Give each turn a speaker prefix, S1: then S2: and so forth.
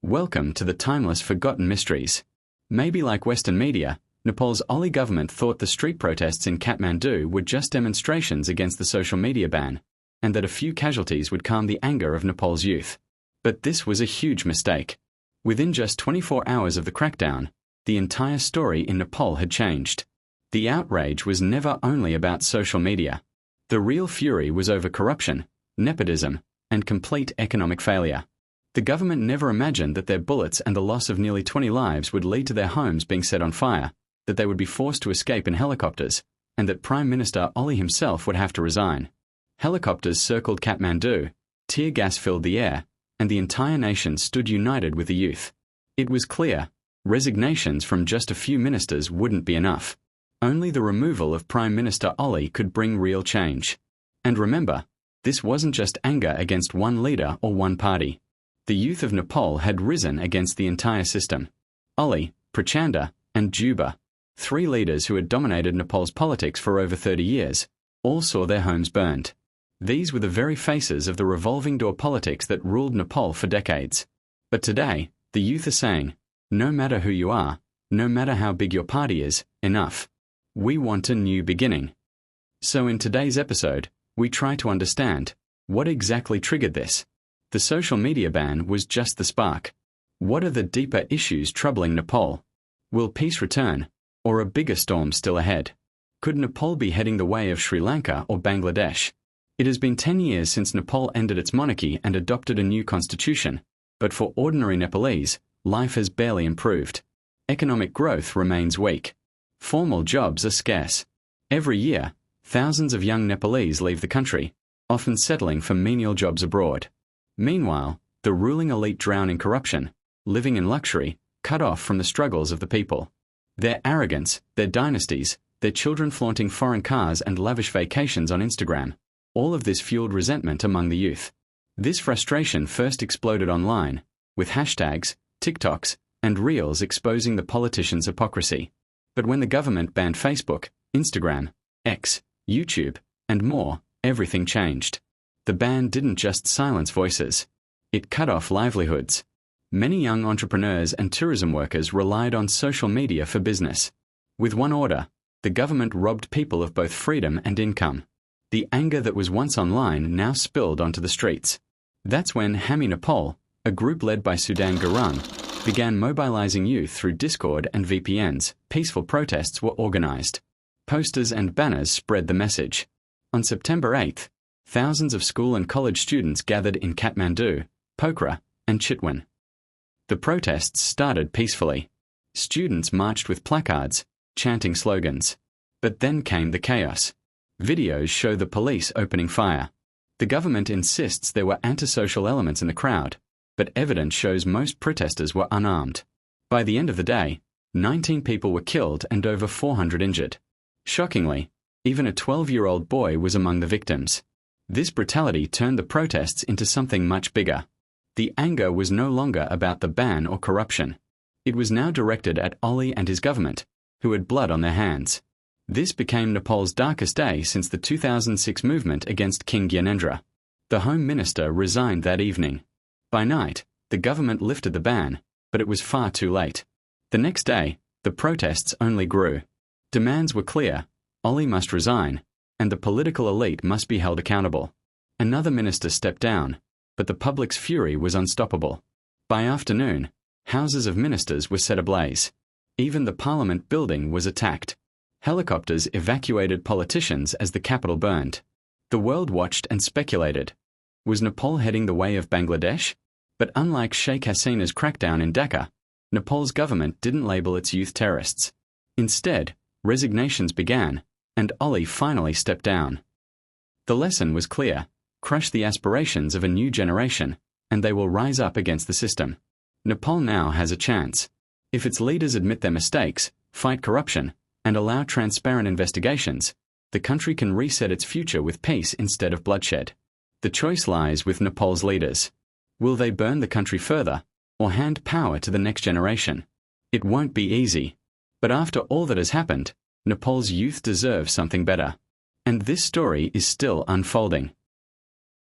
S1: Welcome to the timeless forgotten mysteries. Maybe like Western media, Nepal's Oli government thought the street protests in Kathmandu were just demonstrations against the social media ban, and that a few casualties would calm the anger of Nepal's youth. But this was a huge mistake. Within just 24 hours of the crackdown, the entire story in Nepal had changed. The outrage was never only about social media. The real fury was over corruption, nepotism, and complete economic failure. The government never imagined that their bullets and the loss of nearly 20 lives would lead to their homes being set on fire, that they would be forced to escape in helicopters, and that Prime Minister Oli himself would have to resign. Helicopters circled Kathmandu, tear gas filled the air, and the entire nation stood united with the youth. It was clear, resignations from just a few ministers wouldn't be enough. Only the removal of Prime Minister Oli could bring real change. And remember, this wasn't just anger against one leader or one party. The youth of Nepal had risen against the entire system. Oli, Prachanda, and Juba, three leaders who had dominated Nepal's politics for over 30 years, all saw their homes burned. These were the very faces of the revolving door politics that ruled Nepal for decades. But today, the youth are saying, no matter who you are, no matter how big your party is, enough. We want a new beginning. So in today's episode, we try to understand, what exactly triggered this? The social media ban was just the spark. What are the deeper issues troubling Nepal? Will peace return, or a bigger storm still ahead? Could Nepal be heading the way of Sri Lanka or Bangladesh? It has been 10 years since Nepal ended its monarchy and adopted a new constitution, but for ordinary Nepalese, life has barely improved. Economic growth remains weak. Formal jobs are scarce. Every year, thousands of young Nepalese leave the country, often settling for menial jobs abroad. Meanwhile, the ruling elite drown in corruption, living in luxury, cut off from the struggles of the people. Their arrogance, their dynasties, their children flaunting foreign cars and lavish vacations on Instagram, all of this fueled resentment among the youth. This frustration first exploded online, with hashtags, TikToks, and Reels exposing the politicians' hypocrisy. But when the government banned Facebook, Instagram, X, YouTube, and more, everything changed. The ban didn't just silence voices. It cut off livelihoods. Many young entrepreneurs and tourism workers relied on social media for business. With one order, the government robbed people of both freedom and income. The anger that was once online now spilled onto the streets. That's when Hami Nepal, a group led by Sudan Garang, began mobilizing youth through Discord and VPNs. Peaceful protests were organized. Posters and banners spread the message. On September 8th, thousands of school and college students gathered in Kathmandu, Pokhara, and Chitwan. The protests started peacefully. Students marched with placards, chanting slogans. But then came the chaos. Videos show the police opening fire. The government insists there were antisocial elements in the crowd, but evidence shows most protesters were unarmed. By the end of the day, 19 people were killed and over 400 injured. Shockingly, even a 12-year-old boy was among the victims. This brutality turned the protests into something much bigger. The anger was no longer about the ban or corruption. It was now directed at Oli and his government, who had blood on their hands. This became Nepal's darkest day since the 2006 movement against King Gyanendra. The Home Minister resigned that evening. By night, the government lifted the ban, but it was far too late. The next day, the protests only grew. Demands were clear: Oli must resign, and the political elite must be held accountable. Another minister stepped down, but the public's fury was unstoppable. By afternoon, houses of ministers were set ablaze. Even the parliament building was attacked. Helicopters evacuated politicians as the capital burned. The world watched and speculated. Was Nepal heading the way of Bangladesh? But unlike Sheikh Hasina's crackdown in Dhaka, Nepal's government didn't label its youth terrorists. Instead, resignations began, and Oli finally stepped down. The lesson was clear: crush the aspirations of a new generation, and they will rise up against the system. Nepal now has a chance. If its leaders admit their mistakes, fight corruption, and allow transparent investigations, the country can reset its future with peace instead of bloodshed. The choice lies with Nepal's leaders. Will they burn the country further, or hand power to the next generation? It won't be easy. But after all that has happened, Nepal's youth deserve something better. And this story is still unfolding.